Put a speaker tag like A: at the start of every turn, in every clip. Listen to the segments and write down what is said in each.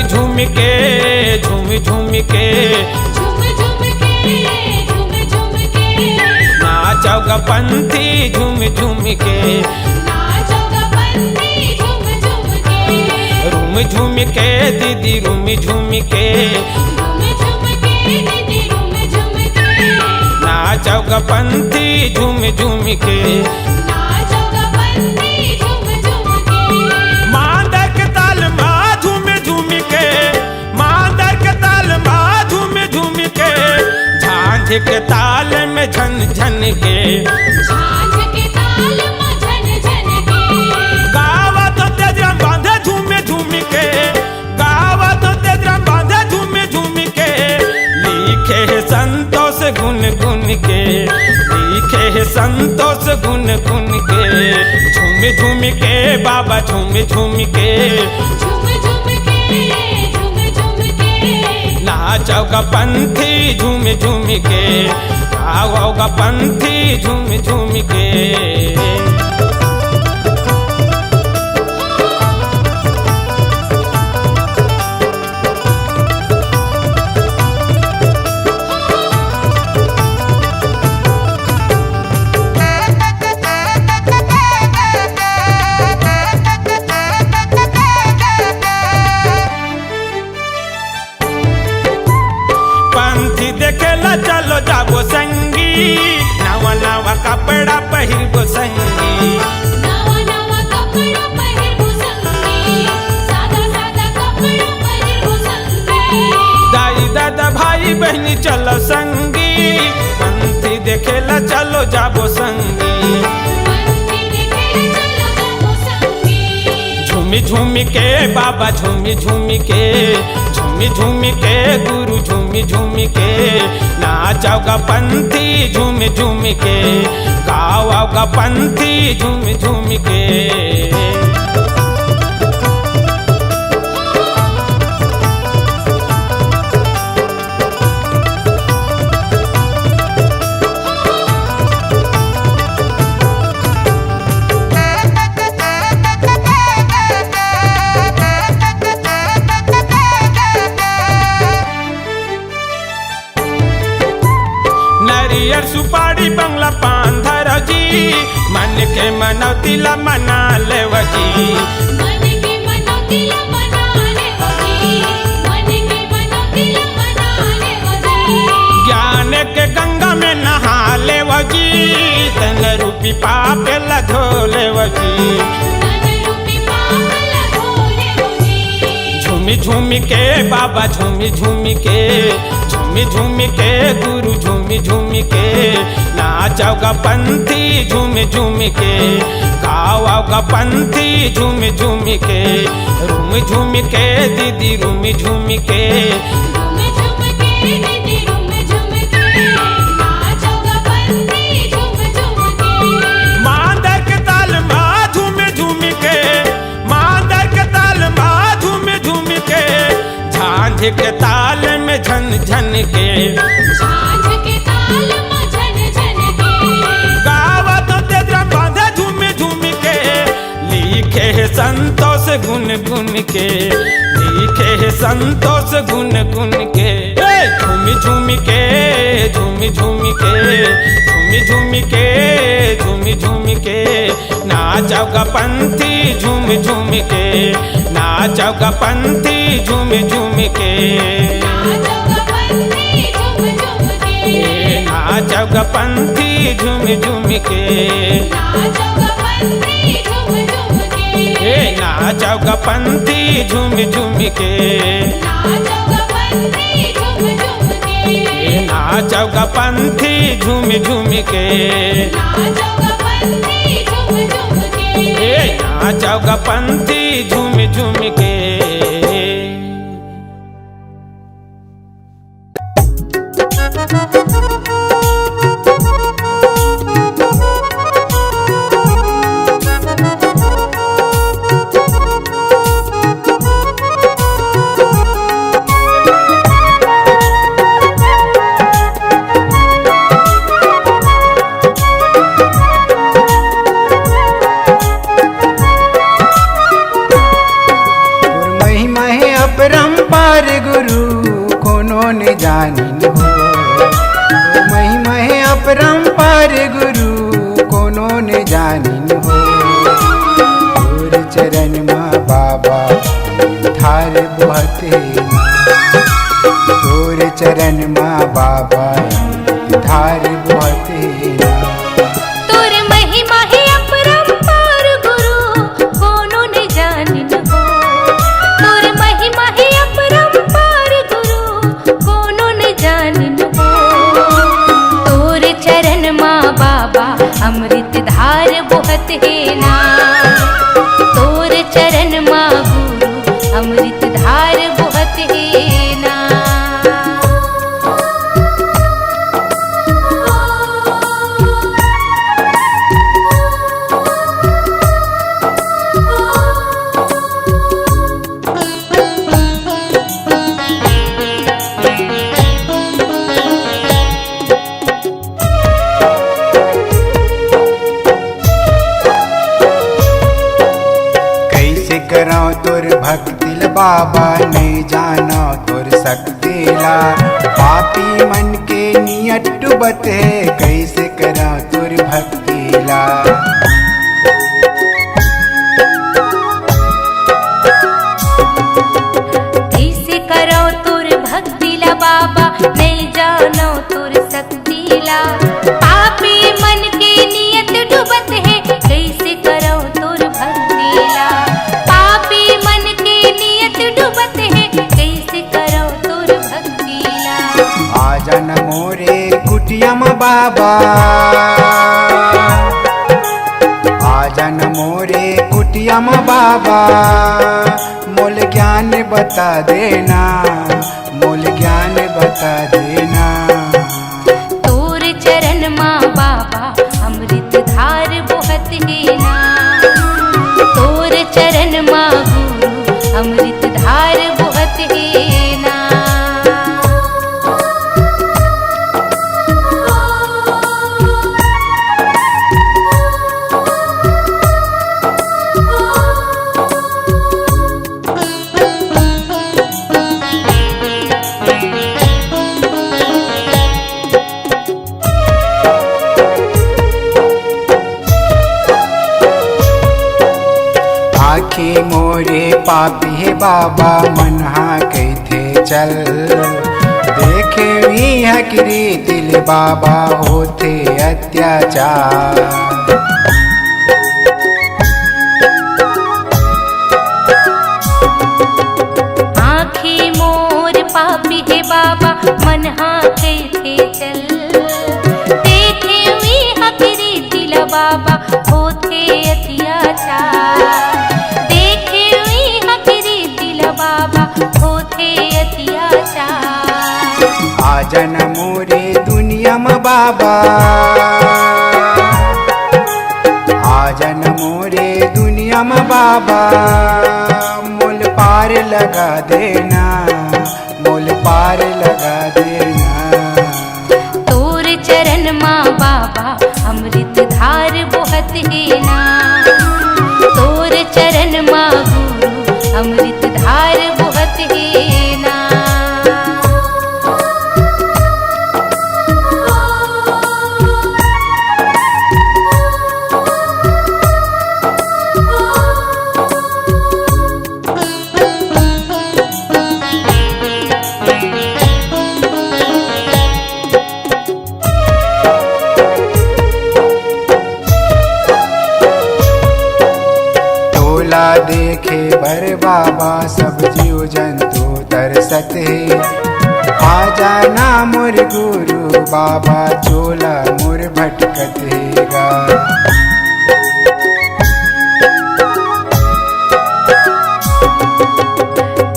A: झूम के झूम झूम के
B: झूम झूम के झूम झूम के
A: नाचोगा पंथी झूम झूम के
B: नाचोगा पंथी झूम झूम के
A: रूम झूम के दीदी रूम झूम के
B: झूम झूम के दीदी झूम झूम के
A: नाचोगा पंथी झूम झूम के
B: नाचोगा पंथी झूम झूम के
A: मांदर के ताल माँ झूम झूम के मांदर के ताल माँ झूम झूम के झांझ के ताल में झन झन के
B: झांझ के ताल में झन झन के
A: गावा तो तेजराम बांधे झूम झूम के गावा तो तेजराम बांधे झूम झूम के लिखे है संतोष गुन गुन के लिखे है संतोष गुन गुन के झूम झूम के बाबा झूम झूम के
B: झूम झूम के झूम झूम के
A: नाचोगा पंथी झूम झूम के गाओगा पंथी झूम झूम के पंथी देखेला चलो जाबो संगी नवा नवा कपड़ा पहिरबो संगी
B: नवा नवा कपड़ा पहिरबो संगी सादा सादा कपड़ा पहिरबो संगी
A: दाई दादा भाई बहनी चलो संगी पंथी देखेला चलो जाबो संगी
B: पंथी देखेला चलो जाबो संगी
A: झूमी झूमी के बाबा झूमी झूमी के झूमी झूमी के गुरु झूमी झूमी के नाचोगा पंथी झूम झूम के गाओगा पंथी झूम झूम के नरियर सुपारी बंगला पान धर जी मन के मनौती ला मना लेव जी
B: मन के मनौती ला मना लेव जी मन के मनौती ला मना लेव जी
A: ज्ञान के गंगा में नहा लेव जी तन रूपी पाप ला धो लेव जी
B: तन रूपी पाप ला धो लेव जी
A: झूमी झूमी के बाबा झूमी झूमी के झूमी झूमी के गुरु झूमी झूमी के नाचोगा पंथी झूम झूम के गाओगा पंथी झूम झूम के रूम झूम के दीदी रूम झूम के
B: झूम झूम के दीदी झूम झूम के नाचोगा पंथी झूम झूम के
A: मांदर के ताल माँ झूम झूम के मांदर के ताल माँ झूम झूम के झांझ के ताल में झन झन के
B: झांझ के ताल में झन झन के
A: गावा तो तेजराम बांधे झूम झूम के लिखे है संतोष गुन गुन के लिखे है संतोष गुन गुन के झूम झूम के झूम झूम के झूम झूम के झूम झूम के नाचोगा पंथी झूम झूम के नाचोगा पंथी झूम झूम के
B: नाचोगा पंथी झूम झूम के
A: नाचोगा पंथी झूम झूम के
B: नाचोगा पंथी झूम झूम के
A: नाचोगा पंथी झूम झूम के
B: नाचोगा पंथी झूम झूम के
A: नाचोगा पंथी झूम झूम के
B: नाचोगा पंथी झूम झूम के
A: नाचोगा पंथी झूम झूम के
C: महिमा अपरंपार गुरु कोनो न जानिन हो। महिमा है अपरंपार गुरु कोनो न जानिन हो। तोर चरण माँ बाबा थार बहते ना। तोर चरण माँ बाबा धार बहते ना।
B: तोर महिमा है अपरंपार गुरु कोनो न जानिन हो। तोर महिमा है अपरंपार गुरु कोनो न जानिन हो। तोर चरण माँ बाबा अमृत धार बहत है ना। तोर चरण माँ गुरु अमृत धार बहत है ना।
C: कैसे करो तोर भक्तिल बाबा नहीं जानो तोर शक्तिला। पापी मन के नियत डूबत है कैसे करो तोर भक्तिला।
B: कैसे करो तोर भक्तिला बाबा नहीं जानो तोर शक्तिला। पापी मन के नियत डूबत है कैसे करो तोर भक्तिला। पापी मन के नियत डूबत है कैसे करो तोर भक्तिला।
C: आजा न मोरे कुटियम बाबा। आजा न मोरे कुटियम बाबा। मोल ज्ञान बता देना। मोल ज्ञान बता देना।
B: तोर चरण माँ बाबा अमृत धार बहत है ना। तोर चरण माँ गुरु अमृत धार बहत है ना।
C: आखी मोरे पापी है बाबा मनहा कहते चल। देखे भी हकरी दिल बाबा होते अत्याचार।
B: आँखें मोर पापी है बाबा मन हाँ कहते चल। देखे हुई हकरी दिल बाबा होते अत्याचार। देखे हुई हकरी दिल बाबा होते अत्याचार।
C: आजा न मोरे दुनिया में बाबा। आजा न मोरे दुनिया में बाबा। मोल पार लगा देना। मोल पार लगा देना।
B: तोर चरण माँ बाबा अमृत धार बहत है ना। तोर चरण माँ गुरु अमृत धार बहत है ना।
C: तोला देखे बर बाबा सब जीव जंतु तरसत है। आजा ना मोर गुरु बाबा चोला मोर भटकत हैगा।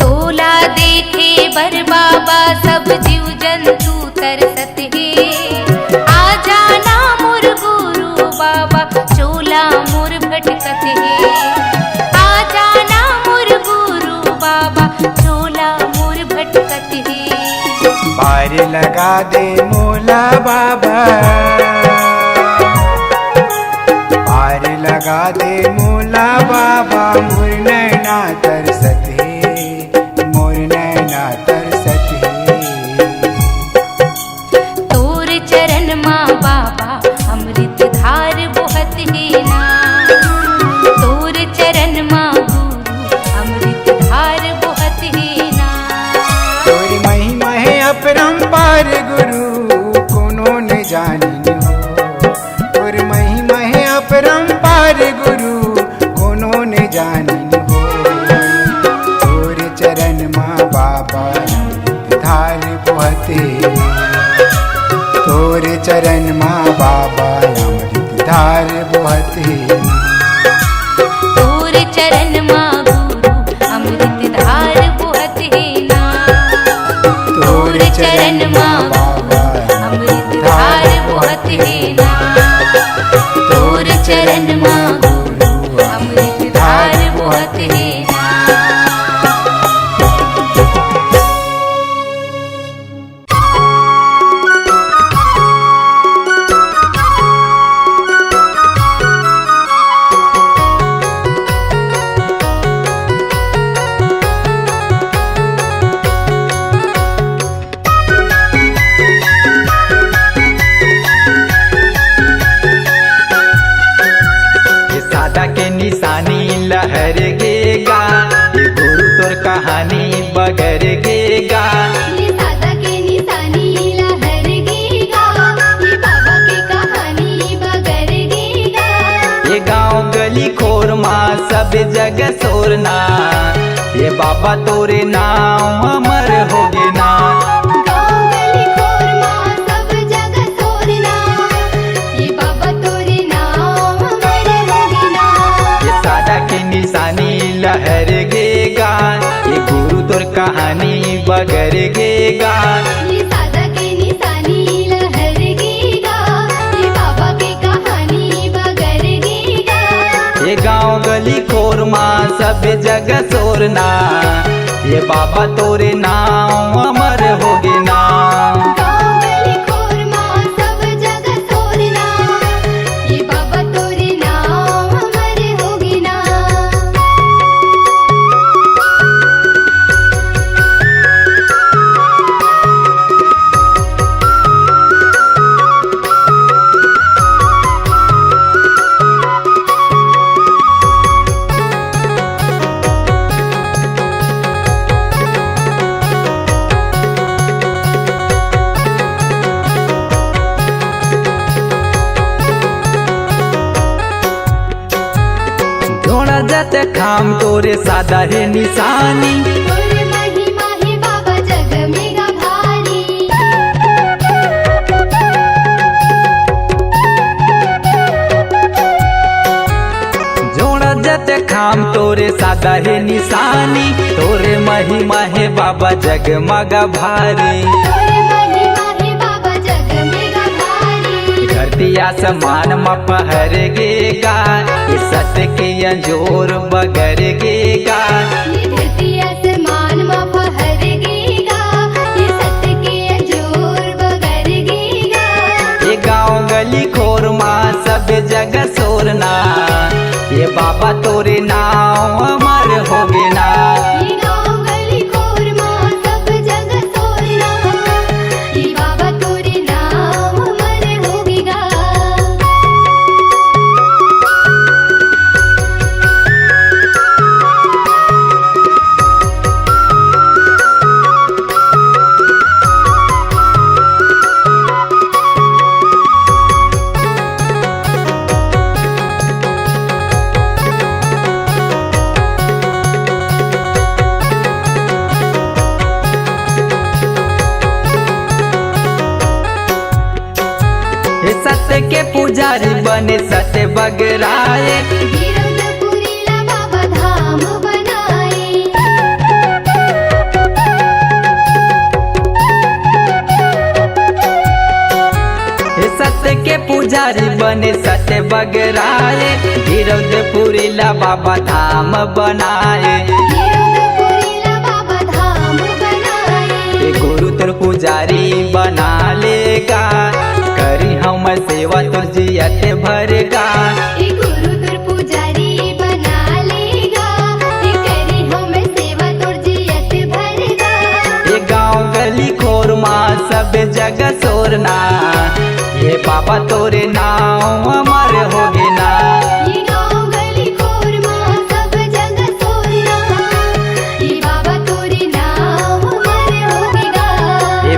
B: तोला देखे बर बाबा सब जीव जंतु तरसत है। आजा ना मोर गुरु बाबा चोला मोर भटकत है। आजा ना मोर गुरु बाबा चोला मोर भटकत है।
C: पार लगा दे मोला बाबा। पार लगा दे मोला बाबा मोर नैना तरसत है। अपरंपार गुरु कोनो न जानिन हो। तोर महिमा है अपरंपार गुरु कोनो न जानिन हो। तोर चरण माँ बाबा धार बहते, तोर चरण माँ बाबा अमृत धार बहते।
B: तोर चरण माँ गुरु अमृत धार बहत है ना। तोर चरण माँ बाबा अमृत धार बहत है ना। तोर चरण माँ गुरु अमृत धार बहत है ना।
D: निशानी लहर गेगा, ये गुरु तोर कहानी बगर गेगा।
E: ये सादा के निशानी लहर गेगा, ये बाबा के कहानी बगर गेगा।
D: ये गांव गली खोर माँ सब जग सोरना, ये बाबा तोरे नाम अमर होगे ना।
E: गाँव गली खोर माँ सब जग सोरना, ये बाबा तोरे नाम अमर होगे ना।
D: ये सादा के निशानी लहर गेगा, ये गुरु तोर कहानी बगर गेगा।
E: ये सादा के निशानी लहर गेगा, ये बाबा के कहानी बगर गेगा।
D: ये गांव गली खोर माँ सब जग सोरना, ये बाबा तोरे नाम अमर होगे ना।
E: गाँव गली खोर माँ सब जग सोरना, ये बाबा तोरे नाम अमर होगे ना।
D: जोड़ा जत खाम तोरे सादा है निशानी,
E: तोरे महिमा है बाबा जग में गा भारी।
D: जोड़ा जत खाम तोरे सादा है निशानी, तोरे महिमा है बाबा जगमग भारी।
E: तोरे महिमा है बाबा जग में गा भारी।
D: धरती आसमान में पहर गेगा, ये सत्य के अंजोर बगर गेगा।
E: ये धरती आसमान में फहर गेगा, ये सत्य के जोर बगर गेगा।
D: ये गाँव गली खोर माँ सब जग सोरना, ये बाबा तोरे नाम अमर होगे ना।
E: ये गाँव गली खोर माँ सब जग सोरना, ये बाबा तोरे नाम अमर होगेगा।
D: ये सत्य के पुजारी बने सत्य बगराए,
E: गिरधपुरी ला बाबा धाम बनाए।
D: ये सत्य के पुजारी बने सत्य बगराए। गिरधपुरी ला बाबा धाम बनाए,
E: गिरधपुरी ला बाबा धाम बनाए।
D: ये गुरु तोर पुजारी बना लेगा, करी हम सेवा तुर जियत भरगा।
E: ये गुरु तुर पुजारी बना लेगा, ये करी हम सेवा तुर जियत भरगा।
D: ये गाँव गली खोर माँ सब जग सोरना, ये बाबा तोरे नाम अमर होगे ना।
E: ये गाँव गली खोर माँ सब जग सोरना, ये बाबा तोरे नाम अमर होगेगा।
D: ये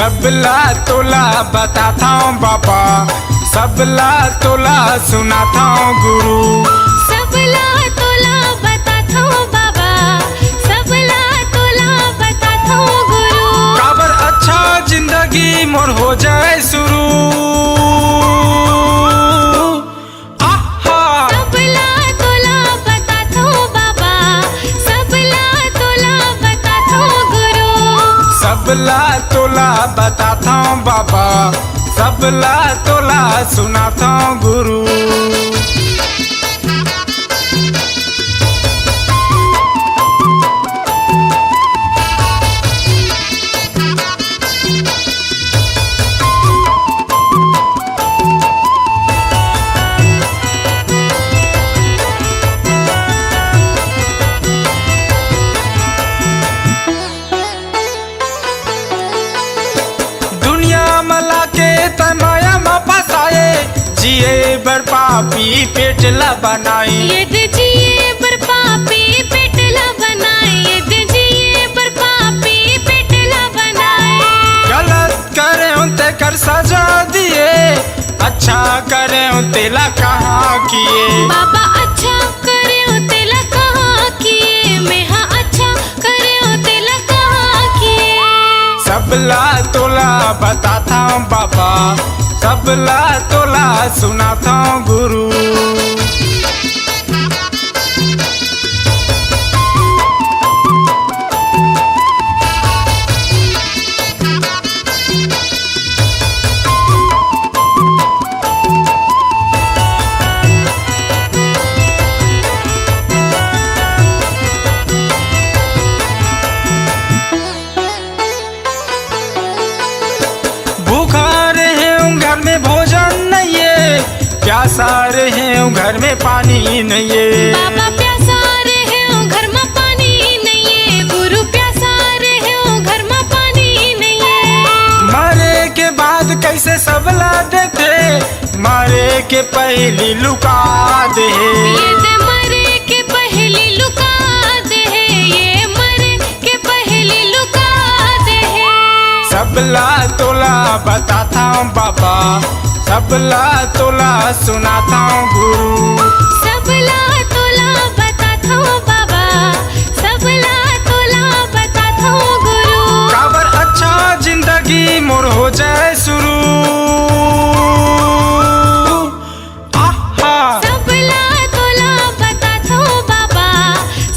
A: सबला तोला बताता हूँ बाबा, सबला तोला सुनाता हूँ गुरु।
B: सबला तोला बताता हूँ बाबा, सबला तोला बताता हूँ गुरु।
A: काबर अच्छा जिंदगी मोर हो जाए शुरू। आहा
B: सबला तोला बताता हूँ बाबा, सबला तोला बताता हूँ गुरु।
A: सबला तोला बताता हूँ बाबा, सबला तोला सुनाता हूँ गुरु। दुनिया मला के तमाया में फसाए, जिए बर पापी पेट ला बनाई।
B: ये जिए पर पापी पेटला बनाए, ये जिए पर पापी पेटला बनाए।
A: गलत करे उनते कर सजा दिए, अच्छा करे तेला कहाँ किए।
B: बाबा अच्छा करे हो तेला कहाँ किए, मैं हाँ अच्छा करे हो तेला कहाँ किए।
A: सबला तोला बताता हूँ बाबा, सबला तोला सुनाता हूँ गुरु। भूखा रहे हूँ घर में भोजन नहीं है, प्यासा रहे हूँ घर में पानी नहीं है।
B: बाबा प्यासा रहे हो घर में पानी नहीं है, गुरु प्यासा रहे हो घर में पानी नहीं है।
A: मरे के बाद कैसे सबला देते, मरे के पहली लुका दे।
B: ये दे मरे के पहली लुका दे, ये मरे के पहली लुका दे।
A: सबला तोला बताता हूँ बाबा, सबला तोला सुनाता हूँ गुरु।
B: सबला तोला बताता हूँ बाबा, सबला तोला बताता हूँ गुरु।
A: काबर अच्छा जिंदगी मोर हो जाए शुरू। आहा
B: सबला तोला बताता हूँ बाबा,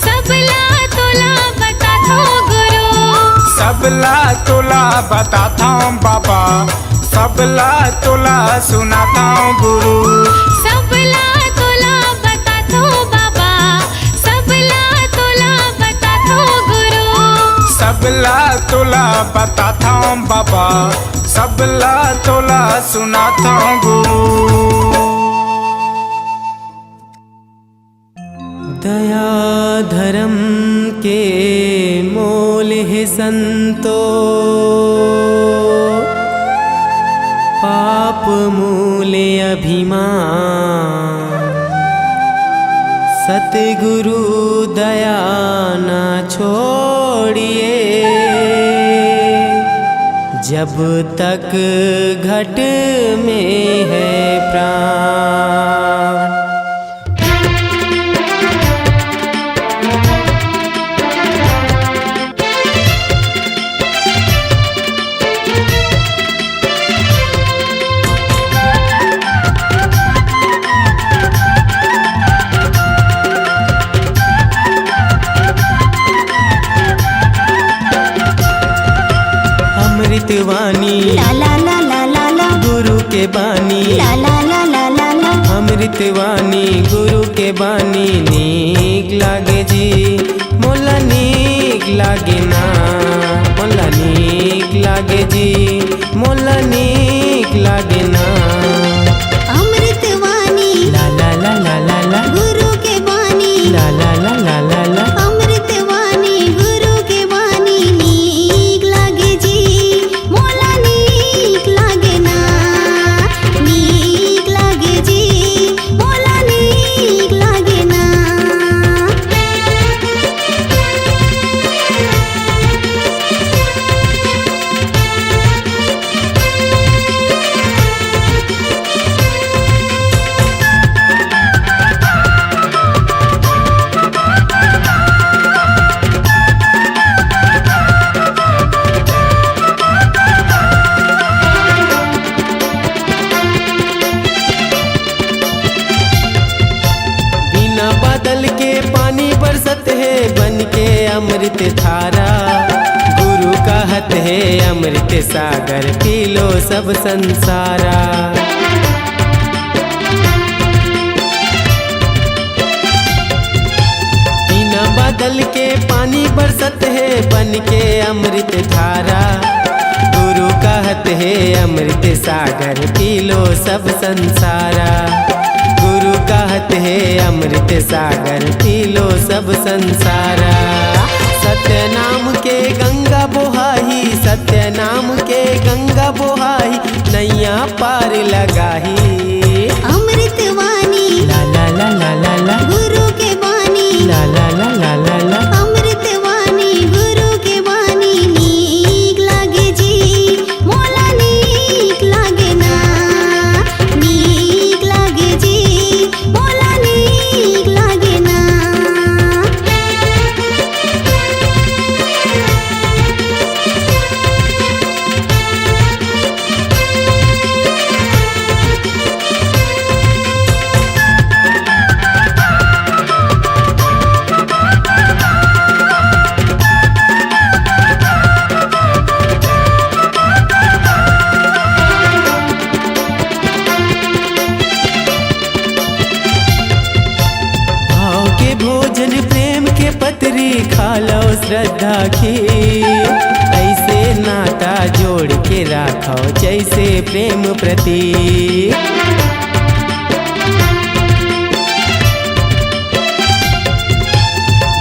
B: सबला तोला बताता हूँ गुरु।
A: सबला तोला बताता हूँ बाबा, सबला तोला सुनाता हूँ गुरु।
B: सबला तोला बताता हूँ बाबा, सबला तोला बताता हूँ गुरु।
A: सबला तोला बताता हूँ बाबा, सबला तोला सुनाता हूँ गुरु।
F: दया धर्म के मोल है संतो, पाप मूले अभिमान। सतगुरु दया न छोड़िए, जब तक घट में है प्राण। अमृतवाणी
E: ला ला ला ला ला ला
F: गुरु के बानी,
E: ला ला ला ला ला ला
F: अमृतवाणी गुरु के बानी। नीक लागे जी मोला नीक लागे ना, मोला नीक लागे जी मोला नीक लागे ना।
E: अमृतवाणी
F: ला ला ला ला ला ला
E: गुरु के बानी,
F: ला ला ला ला ला ला
E: अमृतवाणी गुरु के बानी। नीक लागे जी मोला नीक लागे ना, नीक लागे जी मोला नीक लागे ना।
F: अमृत सागर पी लो सब संसारा। बिना बादल के पानी बरसत है बन के अमृत धारा। गुरु कहत है अमृत सागर पी लो सब संसारा। गुरु कहत है अमृत सागर पी लो सब संसारा। सत्य नाम के गंगा बोहाई, सत्य नाम के गंगा बोहाई, नैया पार लगाही।
E: अमृत वाणी
F: ला ला ला ला ला ला,
E: गुरु के वाणी
F: ला ला ला ला ला ला।
E: अमृत वाणी गुरु के वाणी नीक लागे जी मोला नीक लागे ना। नीक लागे जी मोला नीक लागे ना।
F: भाव के भोजन प्रेम के पतरी खा लो श्रद्धा की। ऐसे नाता जोड़ के राखो जैसे प्रेम प्रतीक।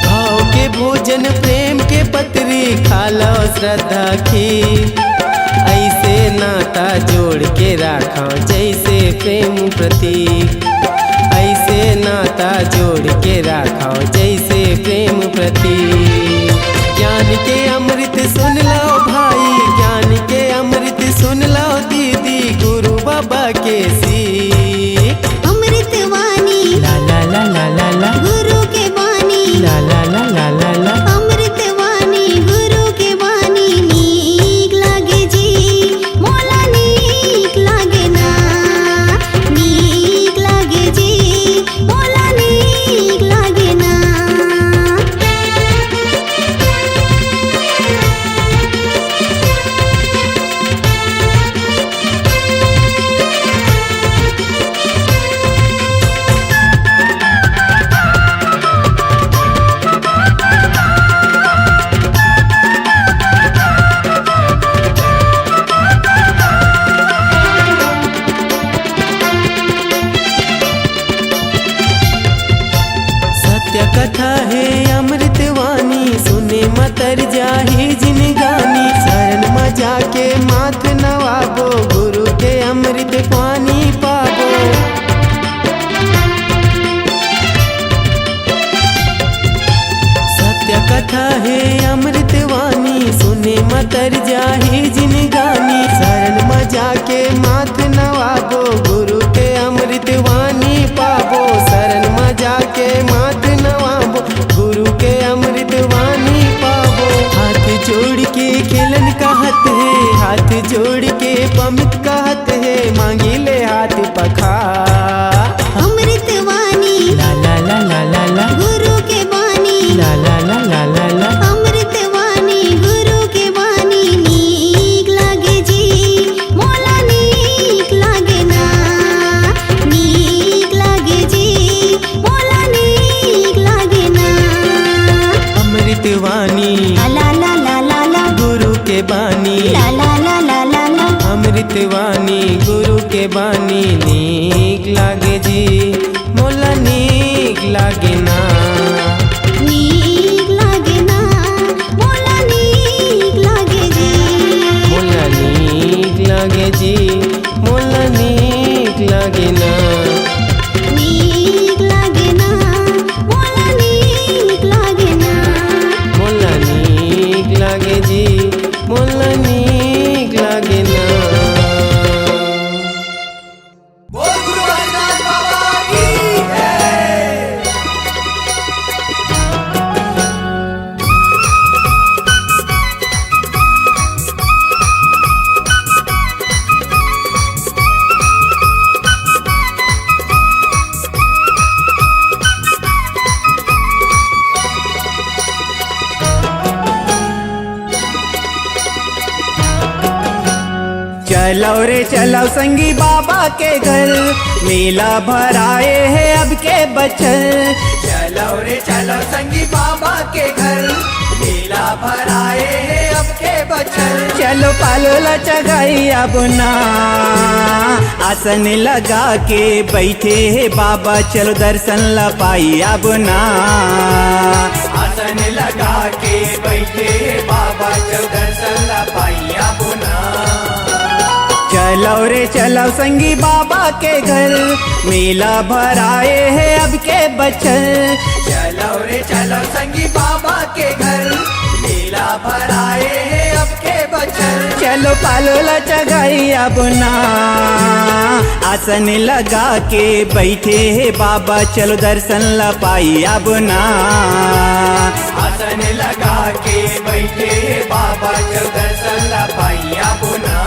F: भाव के भोजन प्रेम के पतरी खा लो श्रद्धा की। ऐसे नाता जोड़ के राखो जैसे प्रेम प्रतीक। ऐसे नाता जोड़ के राखो जैसे प्रेम प्रतीक। ज्ञान के अमृत सुन लो भाई, ज्ञान के अमृत सुन लो दीदी, गुरु बाबा के सीख।
E: अमृत वाणी
F: ला ला ला ला ला ला,
E: गुरु के वाणी
F: ला ला ला ला ला ला।
E: अमृत वाणी गुरु के वाणी नीक लागे जी मोला नीक लागे ना। नीक लागे जी मोला नीक लागे ना।
F: सत्य कथा है अमृत वाणी, सुने मतर जाही जिन गानी। शरण में जाके माथ नवाबो, गुरु के अमृत पानी पाबो। सत्य कथा है अमृत वाणी, सुने मतर जाही जिन गानी। शरण में जाके माथ नवाबो, गुरु के अमृत वाणी पाबो। शरण में जाके माथ नवाबो, गुरु के अमृत वाणी पाबो। हाथ जोड़ के खेलन कहत है, हाथ जोड़ के पमित कहत है, मांगी ले हाथ पखा।
E: अमृत वाणी
F: ला ला ला ला ला ला,
E: गुरु के वाणी
F: ला ला ला ला ला ला।
E: अमृत वाणी गुरु के वाणी नीक लागे जी मोला नीक लागे ना। नीक लागे जी मोला नीक लागे ना।
F: अमृत वाणी
E: ला ला ला ला ला
F: गुरु के बानी।
E: ला ला ला ला ला ला
F: अमृत वाणी गुरु के बानी नीक लागे जी मोला नीक लागे ना।
E: नीक लागे ना मोला नीक लागे जी।
F: मोला नीक लागे जी मोला नीक लागे ना।
E: नीक लागे ना मोला नीक लागे ना।
F: मोला नीक लागे जी मोला नीक लागे ना। चलो रे चलो संगी बाबा के घर, मेला भराए है अब के बचल। चलो रे चलो संगी बाबा के घर, मेला भराए है अब के बचल। चलो पालोला चगाई अब ना, आसन लगा के बैठे है बाबा, चलो दर्शन ला पाई अब ना। आसन लगा के बैठे है बाबा, चलो दर्शन ला पाई अब ना। चलो रे चलो संगी बाबा के घर, मेला भराए है अब के बचल। चलो रे चलो संगी बाबा के घर, मेला भराए है अब के बचल। चलो पालोला चगाई अब ना, आसन लगा के बैठे है बाबा, चलो दर्शन ला पाई अब ना। आसन लगा के बैठे है बाबा, चलो दर्शन ला पाई अब ना।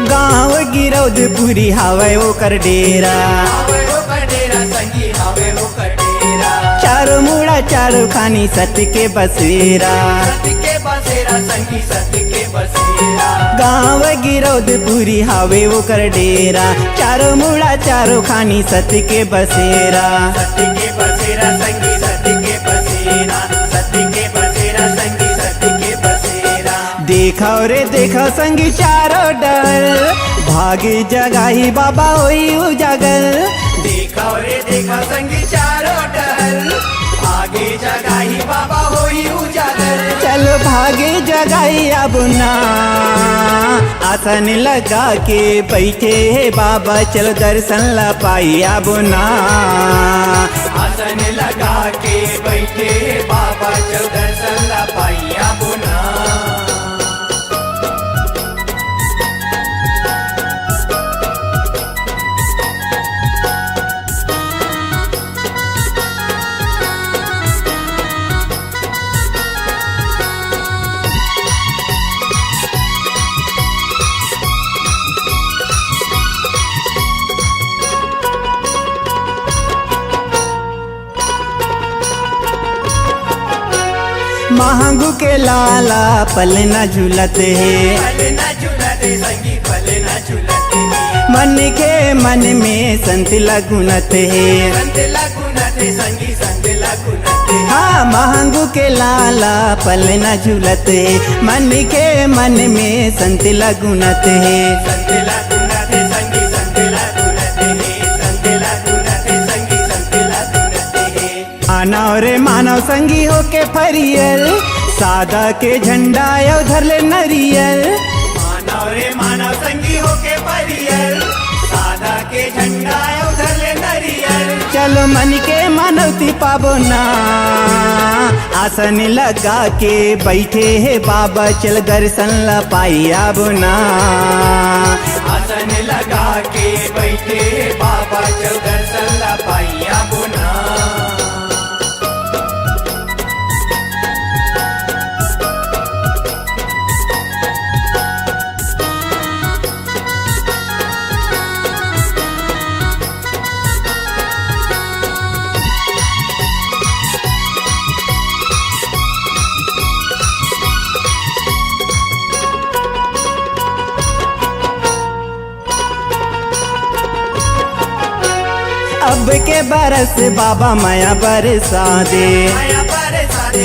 F: गाँव गिरौदपुरी हवे ओकर डेरा, चारों मुड़ा चारों खानी सत्य के बसेरा। गाँव गिरौदपुरी हवे ओकर डेरा, चारों मुड़ा चारों खानी सत्य के बसेरा। सत्य के बसेरा संगी सत्य के बसेरा, सत्य के बसेरा संगी सत्य के बसेरा। देखो रे देखो संगी चारों डर, भागी जगाही बाबा होई उजागर। देखो रे देखो संगी चारों डर, भागे जगाही बाबा होई उजागर। चलो भागे जगाई अब ना, आसन लगा के बैठे है बाबा, चलो दर्शन ला पाई अब ना। आसन लगा के बैठे है बाबा, चलो दर्शन ला पाई अब ना। महंगू के लाला पलना झूलते है, मन के मन में संत लगुनते है। हाँ महंगू के लाला पलना झूलते, मन के मन में संत लगुनते है। मानव रे मानव संगी हो के फरियल, सादा के झंडा यो धर ले नरियल। मानव रे मानव संगी हो के फरियल, सादा के झंडा यो धर ले नरियल। चलो मन के मानवती पाबो ना, आसन लगा के बैठे है बाबा, चल दर्शन ला पाई अब ना। आसन लगा के बैठे है बाबा, चल दर्शन ला पाई अब ना। अब के बरस बाबा माया बरसा दे,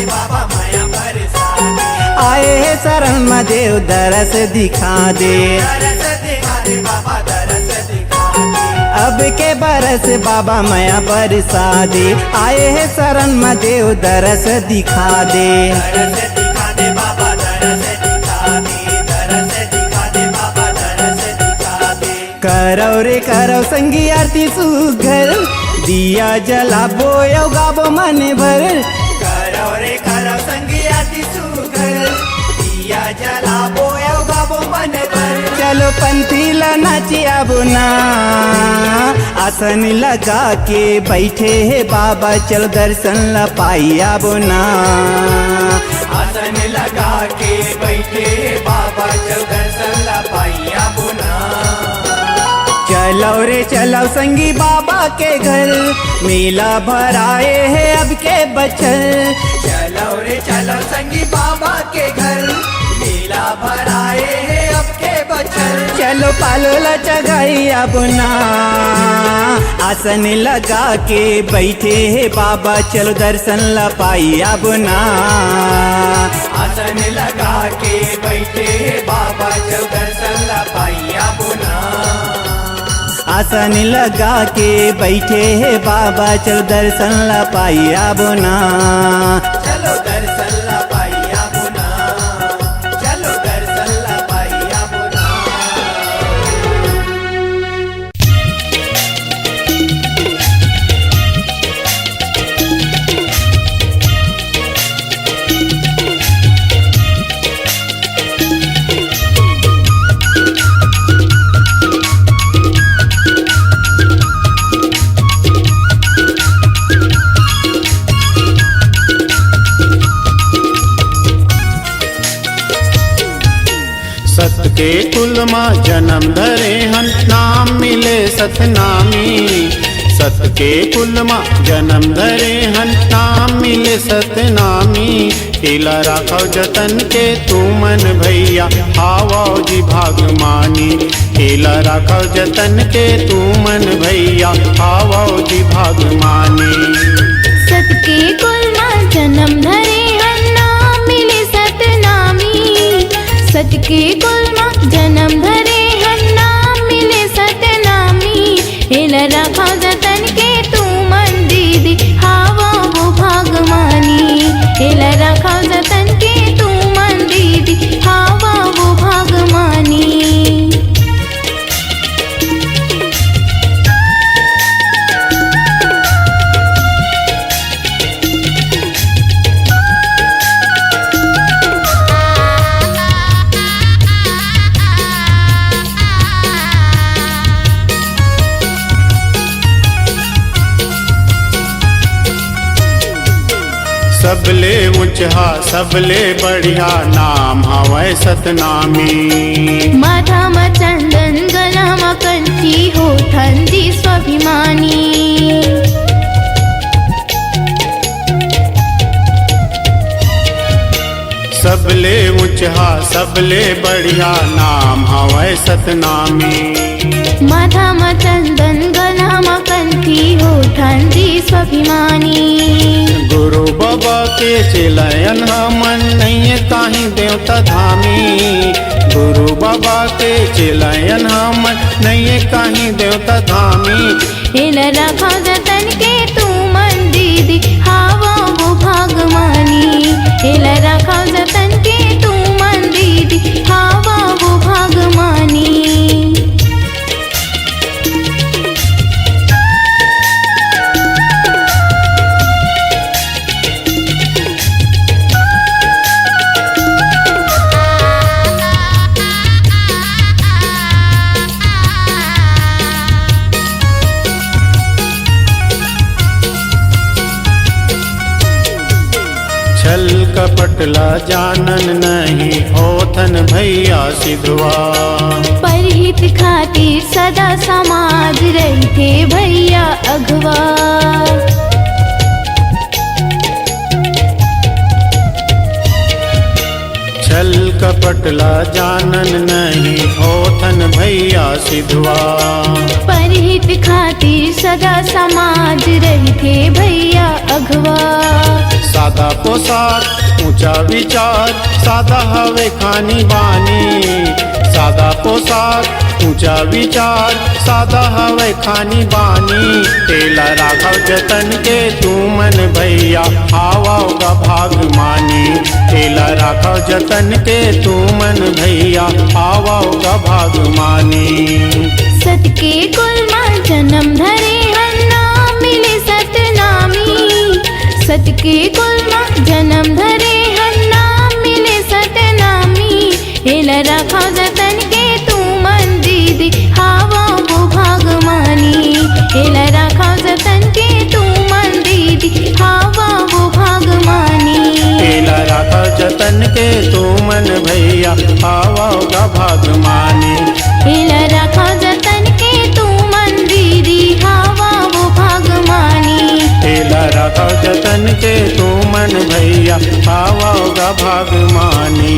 F: बाबा माया बरसा दे। आए है शरण में देव दरस दिखा दे, बाबा दरस दिखा दे। अब के बरस बाबा माया बरसा दे, आए है शरण में देव दरस दिखा दे। बाबा दरस दिखा दे, दरस दिखा दे बाबा दरस दिखा दे। करो रे करो संगी आरती सुघर, दिया जलाबो यो गाबो मन भर। करो रे करो संगी आरती सुघर, दिया जलाबो यो गाबो मन भर। चलो पंथी ला नाची अब ना,
G: आसन लगा के बैठे है बाबा, चल दर्शन ला पाई अब ना। आसन लगा के बैठे है बाबा, चल दर्शन ला पाई अब ना। चलो रे चलो संगी बाबा के घर, मेला भराए है अब के बचल। चलो रे चलो संगी बाबा के घर, मेला भराए है अब के बचल। चलो पालो लचगाई अब ना। आसन लगा के बैठे है बाबा, चलो दर्शन ला पाई अब ना। आसन लगा के बैठे है बाबा, चलो दर्शन ला पाई अब ना। आसन लगा के बैठे है बाबा, चलो दर्शन ला पाई अब ना। चलो दर्शन ला पाई अब ना, चलो दर्शन ला पाई अब ना।
H: सत के कुल माँ जन्म धरे हन, नाम मिले सतनामी। सत के कुल माँ जन्म धरे हन, नाम मिले सतनामी। केला राखो जतन के तू मन भैया, हावाओ जी भाग मानी। केला राखो जतन के तू मन भैया, हावाओ जी भाग मानी।
E: सत के कुल माँ जन्म धरे हन, नाम मिले सतनामी। सत के कुल माँ जन्म धरे हन, नाम मिले सतनामी। हेला राखा जतन के तू मन दीदी, हावा वो भाग मानी। हेला राखा जतन के तू मन दीदी, हावा वो भाग मानी।
H: सबले ऊंचा सबले बढ़िया नाम हवै सतनामी।
E: माथा में चंदन गला में कंठी, हो ठंडी स्वाभिमानी।
H: सबले ऊंचा सबले बढ़िया नाम हवै सतनामी।
E: माथा में चंदन गला में कंठी, हो ठंडी स्वाभिमानी।
H: गुरु बाबा के चेलयन हमन, नहीं काहीं देवता धामी। गुरु बाबा के चेलयन हमन, नहीं काहीं देवता धामी।
E: हेला राखा जतन के तू मन दीदी, हावा वो भाग मानी। हेला राखा जतन के तू मन दीदी, हावा वो भाग मानी।
H: छल कपटला जानन नहीं, होथन भैया सिधवा।
E: परहित खातिर सदा समाज रहते भैया अगवा।
H: छल कपटला जानन नहीं, होथन भैया सिधवा।
E: परहित खातिर सदा समाज रहते भैया अगवा।
H: सादा पोशाक ऊंचा विचार, सादा हवे खानी बानी। सादा पोशाक ऊंचा विचार, सादा हवे खानी बानी। तेला राघव जतन के तू मन भैया, हावाओ का भाग मानी। तेला राघव जतन के तू मन भैया, हावाओ का भाग मानी।
E: सत के कुल माँ जन्म धरे हन, नाम मिले सतनामी। सत के कुल माँ जन्म धरे हन, नाम मिले सतनामी। हेला राखा जतन के तू मन दीदी, हावा वो भाग मानी।
H: आवोगा भागमानी।
E: हेला रखा जतन के तू मन दीदी हवा वो भागमानी।
H: हेला रखा जतन के तू मन भैया आवोगा भागमानी।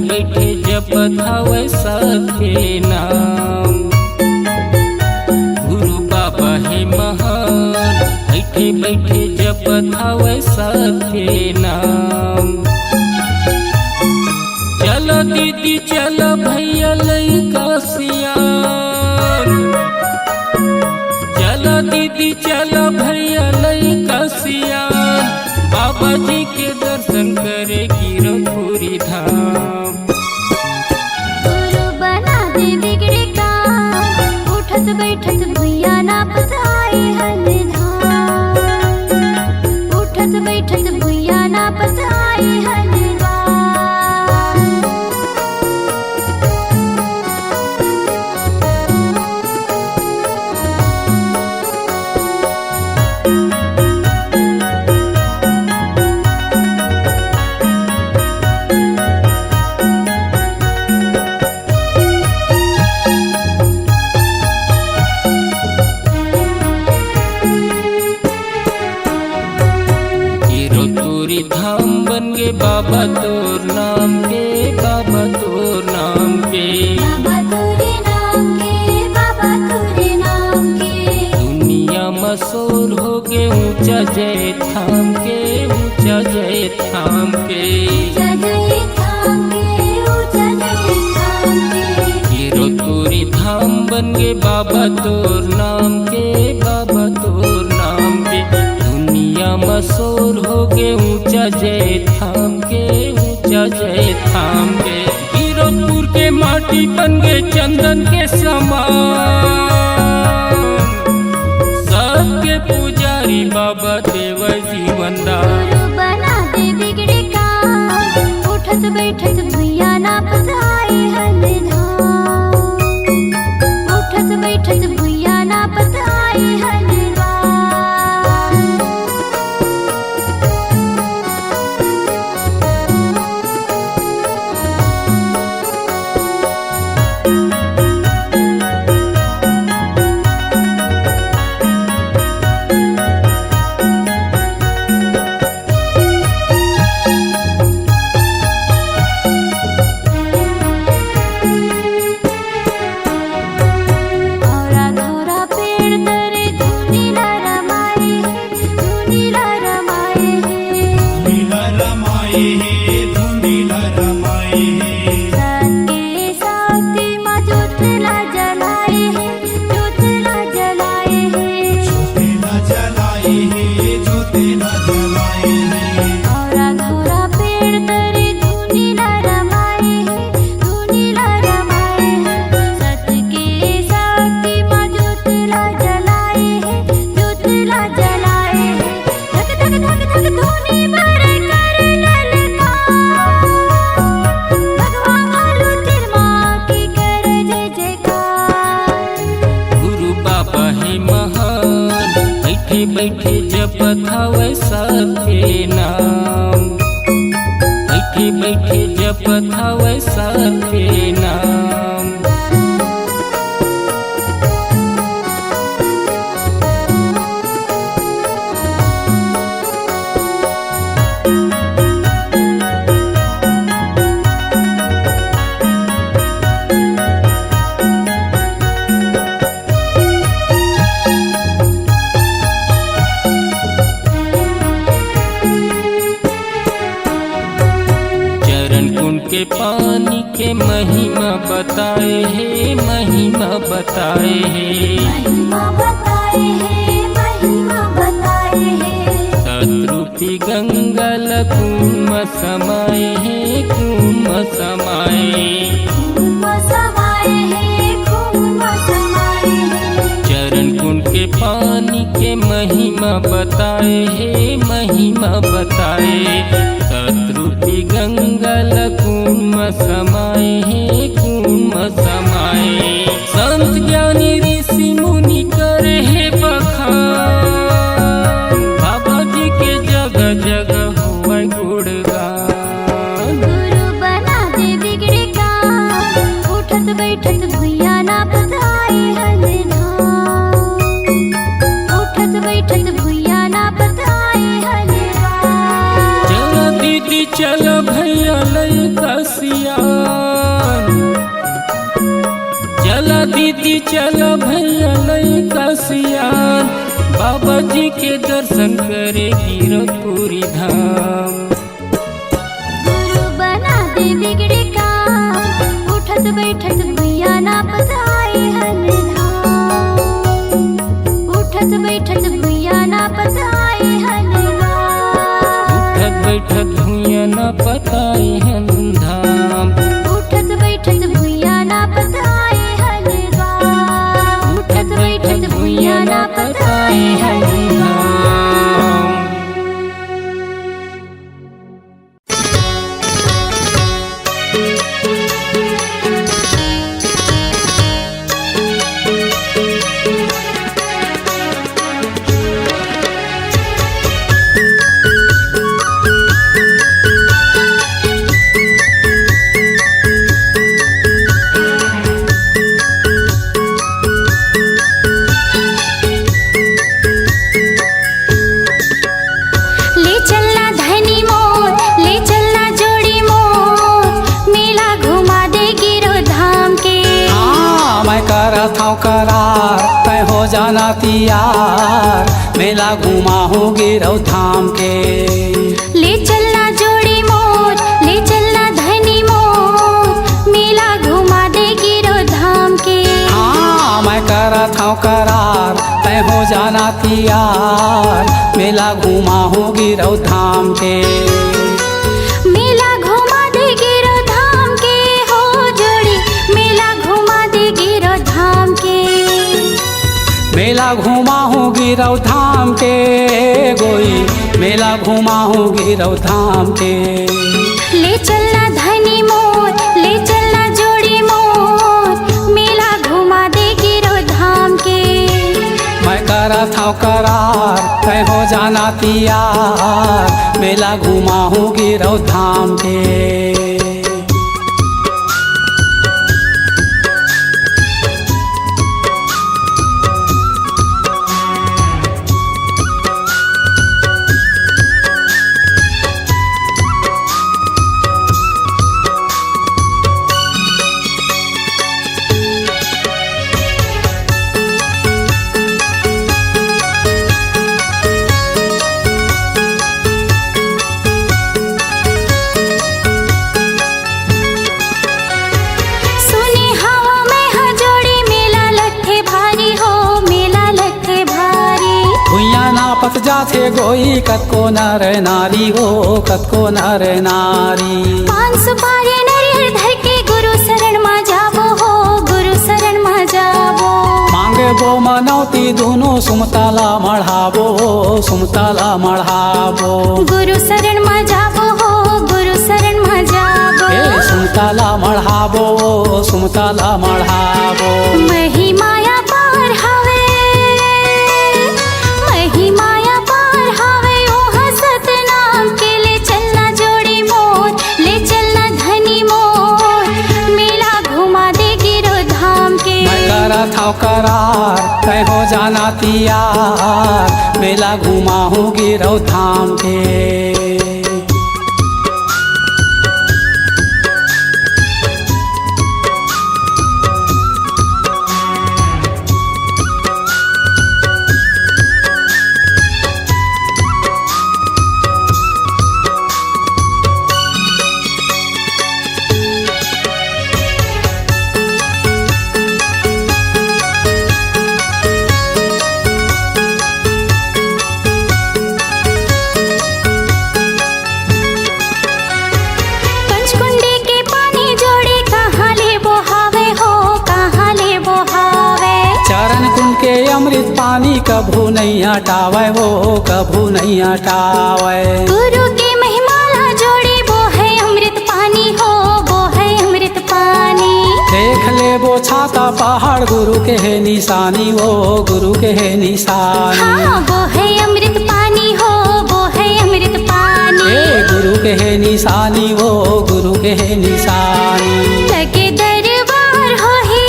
A: बैठे जपत हवे सबके नाम। गुरु बाबा है महान, बैठे बैठे जपत हवे सबके नाम। चलो दीदी चलो भैया लइका सियान, चलो दीदी चलो भैया लइका सियान, बाबा जी के दर्शन करे गिरपुरी धाम।
E: गुरु बना दे बिगड़े काम, उठत बैठत भैया नापत आए हल धाम। उठत बैठत भैया नापत आए हल
A: धाम बन गे बाबा तोर नाम के, बाबा तोर नाम के,
E: बाबा तोरे नाम के, बाबा तोरे नाम के।
A: दुनिया मशहूर हो गे ऊंचा जय थाम के, ऊंचा जय थाम के,
E: ऊंचा जय थाम के, ऊंचा जय थाम के।
A: हीरो तोरी धाम बन गे बाबा तोर नाम के, बाबा तोर नाम के। दुनिया मशहूर हो गे ऊंचा जय थाम के, ऊंचा जय थाम के। हीरोपुर के माटी बन गे चंदन के समान, सबके पुजारी बाबा देव जीवन दान।
E: गुरु बना दे बिगड़े काम, उठत बैठत भैया नापत आए हल धाम। उठत बैठत भैया नापत आए हल
A: बैठे जपत हवे सबके नाम, बैठे बैठे जपत हवे सबके नाम। के पानी के महिमा बताए है, महिमा बताए है,
E: महिमा बताए है, महिमा बताए है।
A: शत्रु रूपी गंगल कुम समाए हे कुम समाए चरण कुंड के पानी के महिमा बताए हे महिमा बताए सतरूपी गंगल कुम समाए हे कुम समाए संत ज्ञानी ऋषि मुनि करे हे बखान बाबा जी के जगह जगह हुआ गुणगान
E: गुरु बना दे बिगड़े काम उठत बैठत भुइया ना बताए हलना उठत बैठत भुइया ना बताए हलना
A: चल दीदी चल भैया लइका सियान चल दीदी चल भैया लइका सियान बाबा जी के दर्शन करे गिरपुरी धाम
E: गुरु बना दे बिगड़े काम उठत बैठत भुइया ना बताए हलना उठत बैठत भुइया ना बताए हलना
A: उठत बैठत भुइया न पताए हन धाम
E: उठत बैठत भुइया ना बताए हलना उठत बैठत भुइया ना बताए हलना ले चलना धनी मोर ले चलना जोड़ी मोर मेला घुमा दे गिरो धाम के
D: हाँ मैं करत हूँ करार तय हो जाना तियार मेला घुमा हूँ गिरौ धाम के
E: ले चलना जोड़ी मोर ले चलना धनी मोर मेला घुमा दे गिरो धाम के
D: हाँ मैं करत हूँ करार तय हो जाना तियार मेला घुमा हूँ गिरौ धाम के
E: मेला घुमा दे गिरो धाम के हो जोड़ी मेला घुमा दे गिरो धाम के
D: मेला घुमा हूँ गिरौ धाम के गोई मेला घुमा हूँ गिरौ धाम के
E: ले चलना धनी मोर ले चलना जोड़ी मोर मेला घुमा दे गिरो धाम के
D: मैं करत हूँ करार तय हो जाना तियार मेला घुमा हूँ गिरौ धाम के
E: सुनी हवा में हजोड़ी मेला लट्ठे भारी हो मेला लट्ठे भारी
D: भुइया नापत जाथे गोई कतको नर नारी हो कतको नर नारी
E: 500 पारे नरियर धर के गुरु शरण मा जाबो हो गुरु शरण मा जाबो
D: मांगे बो मनौती दोनों सुमताला मढ़ाबो सुमताला मढ़ाबो
E: गुरु शरण मा जाबो हो गुरु शरण मा जाबो
D: ए सुमताला मढ़ाबो सुमताला मढ़ाबो
E: महिमाया पार हवे महिमाया पार हवे ओ हसत नाम के ले चलना जोड़ी मोर ले चलना धनी मोर मेला घुमा दे गिरो धाम के
D: मैं करत हूँ करार तय हो जाना तियार मेला घुमा हूँ गिरौ धाम के
I: नहीं हटावे वो कभू नहीं हटावे।
E: गुरु की महिमाला जोड़ी वो है अमृत पानी हो, वो है अमृत पानी।
I: देख ले वो छाता पहाड़ गुरु के है निशानी, वो गुरु के है निशानी।
E: हाँ वो है अमृत पानी हो, वो है अमृत पानी।
I: गुरु के है निशानी, वो गुरु के है निशानी।
E: लगे दरबार हो ही,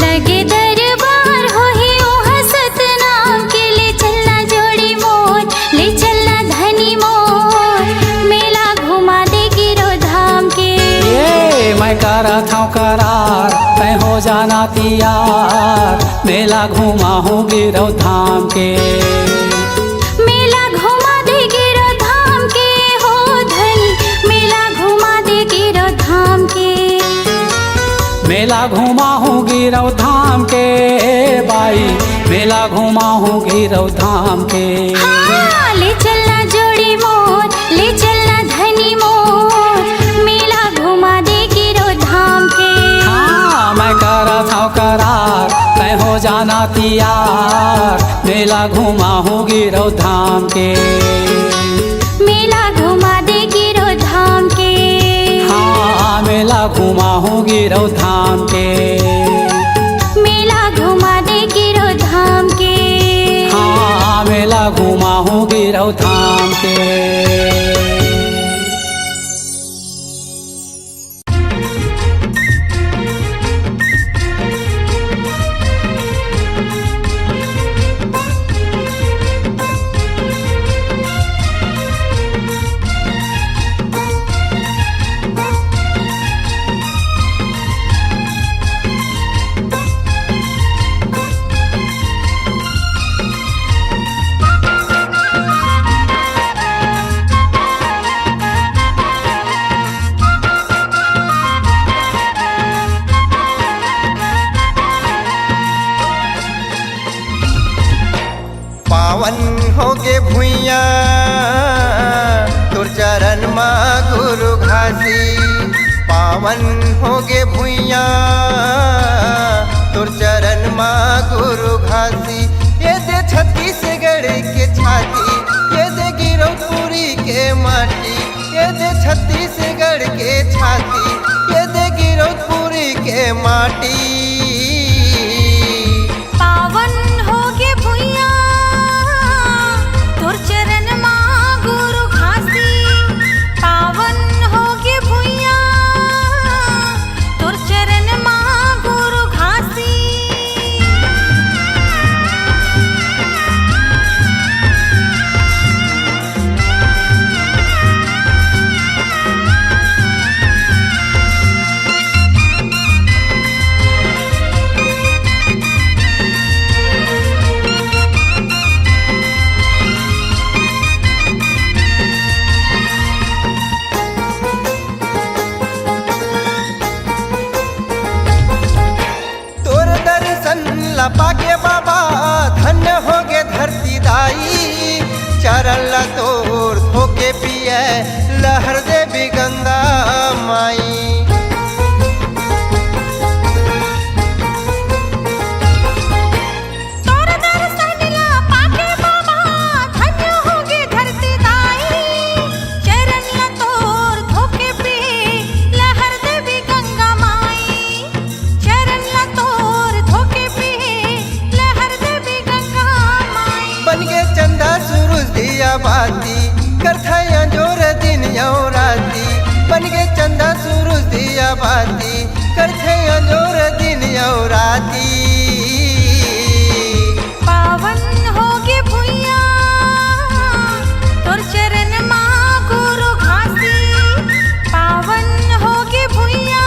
E: लगे दरबार हो ही ओह सतनाम के। ले चलना जोड़ी मोर, ले चलना धनी मोर, मेला घुमा दे गिरो धाम के।
I: ये मैं करा था करार, तय हो जाना तैयार, मेला घुमा हूँ गिरौ धाम के।
E: मेला घुमा दे गिरो धाम के हो धनी, मेला घुमा दे गिरो धाम के।
I: मेला घुमा हूँ गिरौ धाम के बाई, मेला घुमा हूँ गिरौ धाम के।
E: हाँ, ले चलना जोड़ी मोर, ले चलना धनी मोर, मेला घुमा दे गिरो धाम के।
I: हाँ मैं करा था करार, तय हो जाना तैयार, मेला घुमा हूँ गिरौ धाम के।
E: मेला घुमा दे गिरो धाम के।
I: हाँ मेला घुमा हूँ गिरौ धाम के।
E: मेला घुमा दे गिरो धाम के।
I: हाँ मेला घुमा हूँ गिरौ धाम के।
J: पावन होगे भुइया तुर चरण मा गुरु घासी। पावन होगे भुइया तुर चरण मा गुरु घासी। ये दे छत्तीसगढ़ के छाती, ये दे गिरौपुरी के माटी। ये दे छत्तीसगढ़ के छाती, ये दे गिरौपुरी के माटी। पाके बाबा धन्य होगे धरती दाई। चरण ला तोर धोके पिए लहर देवी गंगा माई। बाती करथाया जोर दिन यौ राती। बन गे चंदा सूरज दिया बाती करथाया जोर दिन यौ राती।
E: पावन होगे भुइया तोर चरण मा गुरु घासी। पावन होगे भुइया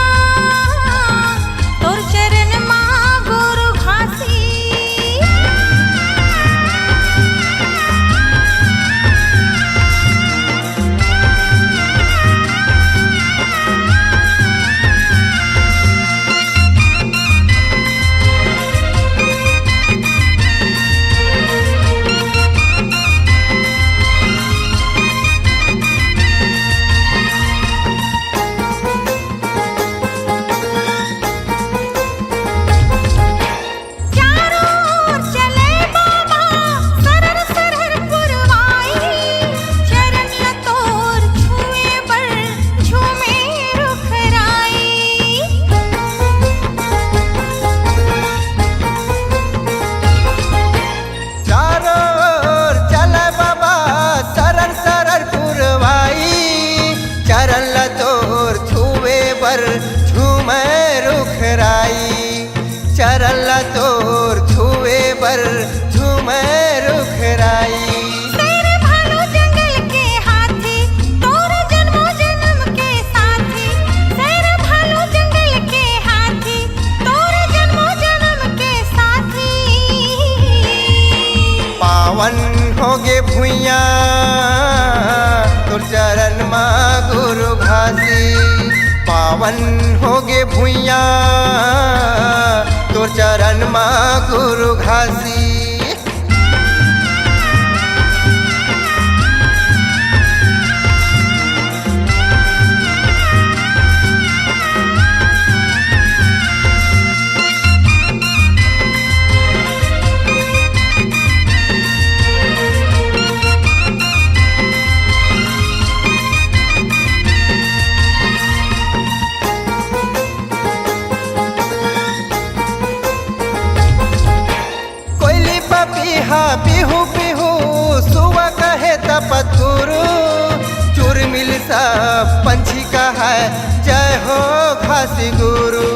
E: तोर चरण मा गुरु घासी।
J: पावन होगे भुइया तोर चरण माँ गुरु घासी। पपीहा पिहू पिहू सुआ कहे तपतुरु चुरमिल सब पंछी का है जय हो घासी गुरु।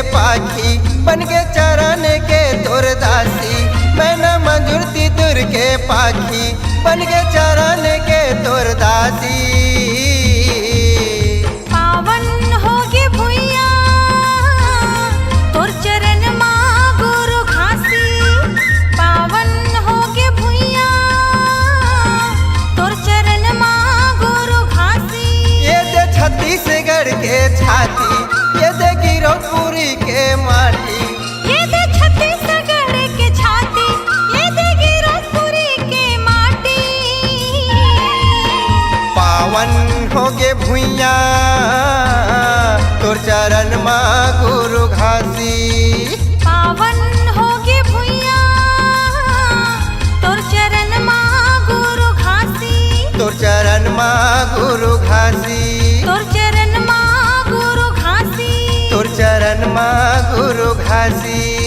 J: पाखी बन के चरण के तोर दासी मैं न मंजूरती तुर के पाखी बन के चरण के तोर दासी।
B: पावन होगे भुइया तोर चरण माँ गुरु घासी। पावन होगे भुइया तोर चरण माँ गुरु घासी।
J: ये दे छत्तीसगढ़ के छाती ये दे गिरौदपुरी के माटी।
B: ये दे छत्तीसगढ़ के छाती ये दे गिरौदपुरी के माटी।
J: पावन होगे भुइया तोर चरण माँ गुरु घासी।
B: पावन होगे भुइया तोर चरण माँ गुरु घासी।
J: तोर चरण माँ गुरु घासी।
B: तोर चरण माँ गुरु घासी।
J: तोर चरण माँ गुरु घासी।